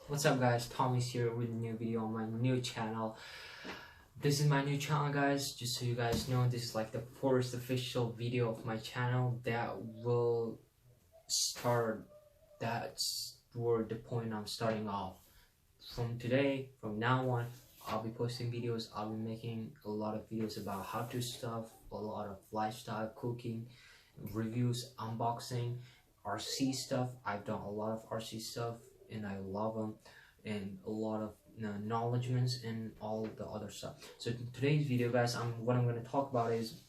What's up guys, Tommy's here with a new video on my new channel. This is my new channel guys, just so you guys know, this is like the first official video of my channel that will start, that's where the point I'm starting off. From today, from now on, I'll be posting videos, I'll be making a lot of videos about how to stuff, a lot of lifestyle, cooking, reviews, unboxing, RC stuff. I've done a lot of RC stuff and I love them, and a lot of acknowledgements and all the other stuff. So today's video guys, what I'm going to talk about is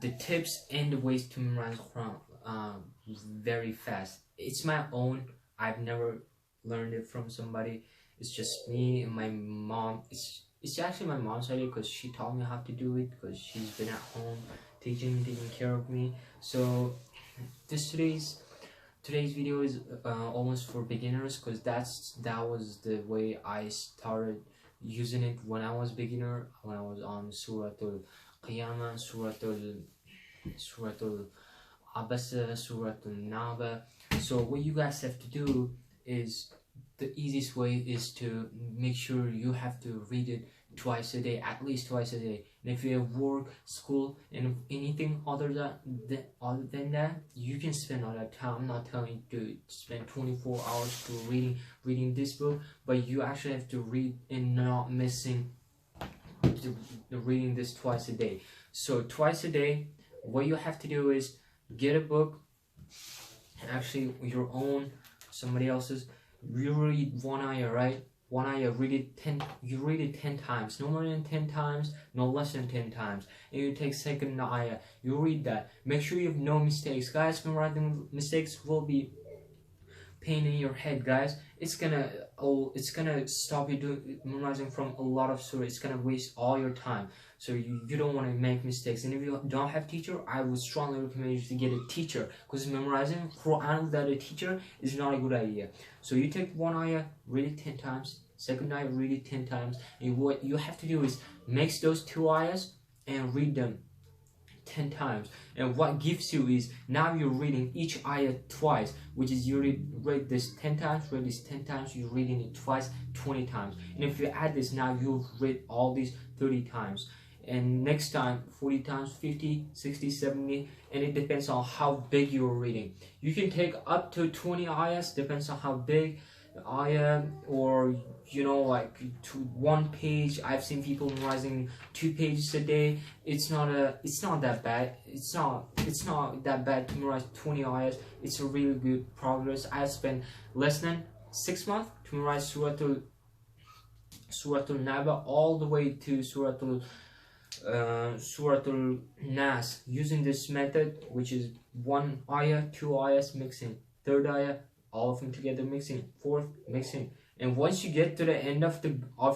the tips and the ways to memorize from very fast. It's my own, I've never learned it from somebody. It's just me and my mom. It's actually my mom's idea because she taught me how to do it, because she's been at home taking care of me. So today's video is almost for beginners, because that was the way I started using it when I was beginner, when I was on Suratul Qiyamah, Suratul Abasa, Suratul Naba. So what you guys have to do is, the easiest way is to make sure you have to read it twice a day, at least twice a day. And if you have work, school, and anything other than that, you can spend all that time. I'm not telling you to spend 24 hours to reading this book, but you actually have to read and not missing the reading this twice a day. So twice a day, what you have to do is get a book, actually your own, somebody else's. You read one ayah, right? One ayah, you read it 10 times, no more than 10 times, no less than 10 times. And you take second ayah, you read that. Make sure you have no mistakes. Guys, memorizing mistakes will be pain in your head, guys. It's gonna stop you memorizing from a lot of surah. It's gonna waste all your time. So you don't want to make mistakes. And if you don't have teacher, I would strongly recommend you to get a teacher, because memorizing Quran without a teacher is not a good idea. So you take one ayah, read it 10 times, second ayah, read it 10 times, and what you have to do is mix those two ayahs and read them 10 times. And what gives you is, now you're reading each ayah twice, which is you read this 10 times, read this 10 times, you're reading it twice, 20 times. And if you add this, now you've read all these 30 times. And next time 40 times, 50, 60, 70, and it depends on how big you're reading. You can take up to 20 ayahs, depends on how big the ayah, or like to 1 page. I've seen people memorizing 2 pages a day. It's not that bad. It's not that bad to memorize 20 ayahs. It's a really good progress. I spent less than 6 months to memorize Suratul Naba all the way to Suratul Nas, using this method, which is 1 ayah, 2 ayahs mixing, 3rd ayah, all of them together mixing, 4th mixing. And once you get to the end of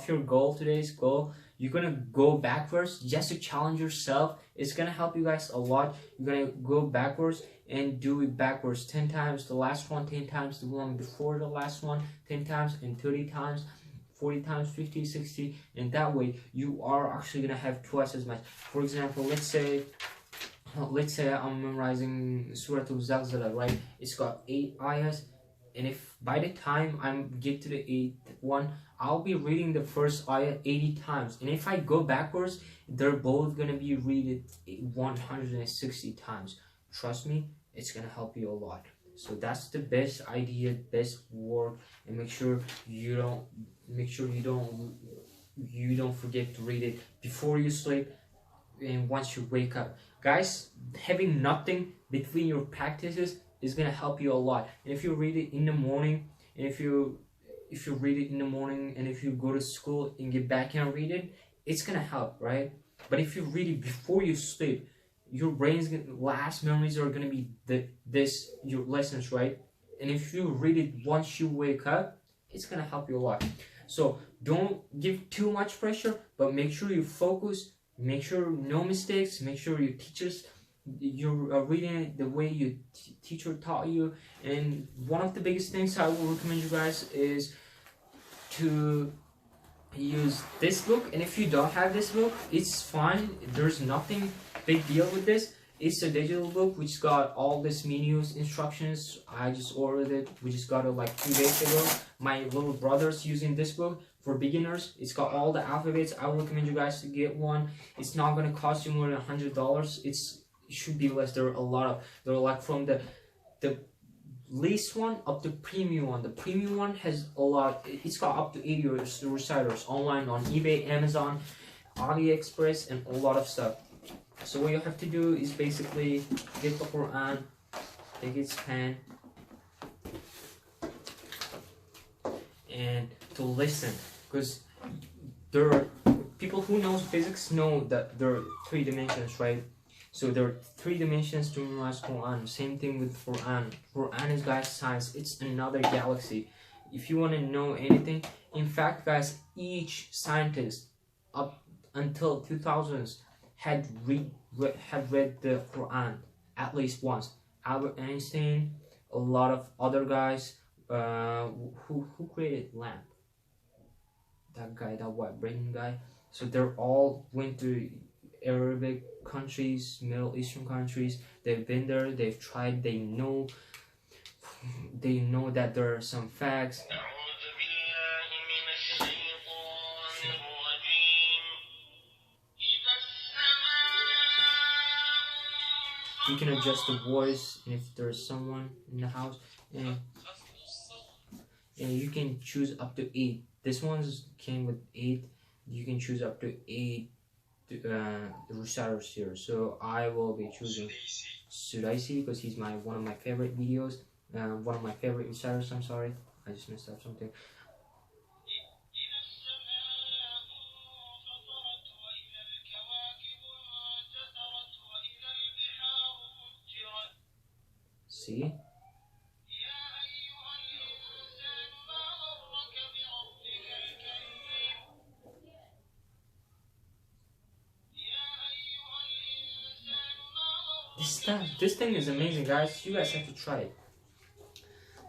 your goal, today's goal, you're gonna go backwards just to challenge yourself. It's gonna help you guys a lot. You're gonna go backwards and do it backwards 10 times, the last one 10 times, the one before the last one 10 times, and 30 times, 40 times, 50, 60, and that way you are actually gonna have twice as much. For example, let's say I'm memorizing Surah Al-Zalzala, right? It's got 8 ayahs, and if by the time I get to the 8th one, I'll be reading the first ayah 80 times. And if I go backwards, they're both gonna be read 160 times. Trust me, it's gonna help you a lot. So that's the best idea, best work. And make sure you don't forget to read it before you sleep and once you wake up. Guys, having nothing between your practices is gonna help you a lot. And if you read it in the morning, and if you read it in the morning, and if you go to school and get back and read it, it's gonna help, right? But if you read it before you sleep, your brain's last memories are gonna be your lessons, right? And if you read it once you wake up, it's gonna help you a lot. So don't give too much pressure, but make sure you focus, make sure no mistakes, make sure you're reading it the way your teacher taught you. And one of the biggest things I will recommend you guys is to use this book. And if you don't have this book, it's fine. There's nothing big deal with this. It's a digital book which got all this menus instructions. I just ordered it. We just got it like 2 days ago. My little brother's using this book for beginners. It's got all the alphabets. I would recommend you guys to get one. It's not gonna cost you more than $100. It should be less. There are a lot of, they're like from the least one up to premium one. The premium one has a lot. It's got up to 80 reciters online on eBay, Amazon, AliExpress, and a lot of stuff. So what you have to do is basically get the Quran, take its pen, and to listen, because there are people who know physics know that there are 3 dimensions, right? So there are 3 dimensions to memorize Quran. Same thing with Quran. Quran is, guys, science. It's another galaxy. If you want to know anything, in fact, guys, each scientist up until 2000s had read the Quran at least once. Albert Einstein, a lot of other guys. Who created lamp? That guy, that white brain guy. So they're all went to Arabic countries, Middle Eastern countries. They've been there, they've tried, they know that there are some facts. You can adjust the voice, and if there's someone in the house, and you can choose up to 8. This one's came with 8. You can choose up to 8 reciters here. So I will be choosing Sudaisi because he's one of my favorite videos, one of my favorite reciters. I'm sorry, I just messed up something. See? This thing is amazing, guys. You guys have to try it.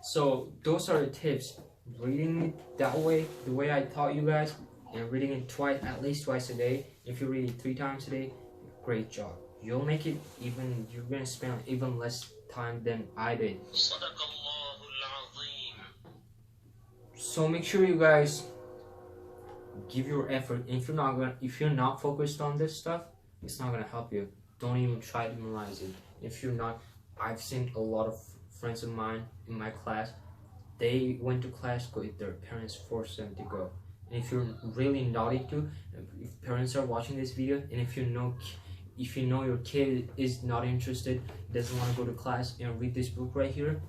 So those are the tips. Reading it that way, the way I taught you guys, and reading it at least twice a day. If you read it 3 times a day, great job. You'll make it even. You're gonna spend even less time than I did. So make sure you guys give your effort. If you're not focused on this stuff, it's not gonna help you. Don't even try to memorize it. If you're not, I've seen a lot of friends of mine in my class. They went to class because their parents forced them to go. And if you're really naughty too, if parents are watching this video, and if you know your kid is not interested, doesn't want to go to class and read this book right here,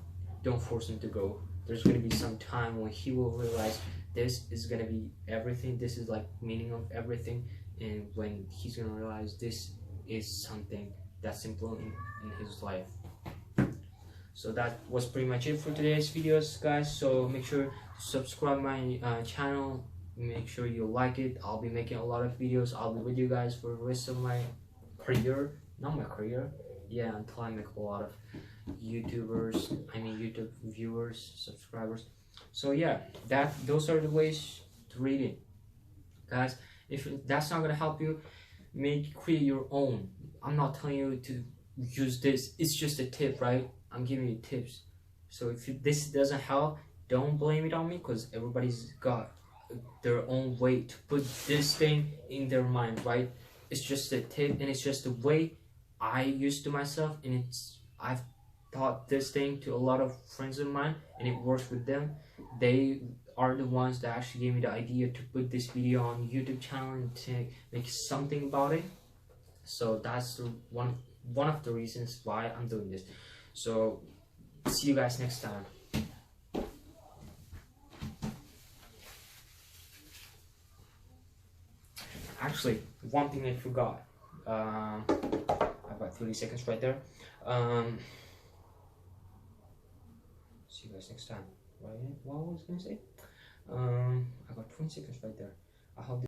don't force him to go. There's gonna be some time when he will realize this is gonna be everything. This is like meaning of everything, and when he's gonna realize this is something that's important in his life. So that was pretty much it for today's videos, guys. So make sure to subscribe my channel. Make sure you like it. I'll be making a lot of videos. I'll be with you guys for the rest of my career. Not my career. Yeah, until I make a lot of YouTube viewers, subscribers. So yeah, those are the ways to read it, guys. If that's not gonna help you, create your own. I'm not telling you to use this. It's just a tip, right? I'm giving you tips. So if this doesn't help, don't blame it on me, because everybody's got their own way to put this thing in their mind, right? It's just a tip, and it's just the way I used to myself, and I've taught this thing to a lot of friends of mine, and it works with them. They are the ones that actually gave me the idea to put this video on YouTube channel and to make something about it. So that's one of the reasons why I'm doing this. So see you guys next time. Actually, one thing I forgot. I've got 30 seconds right there. See you guys next time. What was I gonna say? I got 20 seconds right there. I hope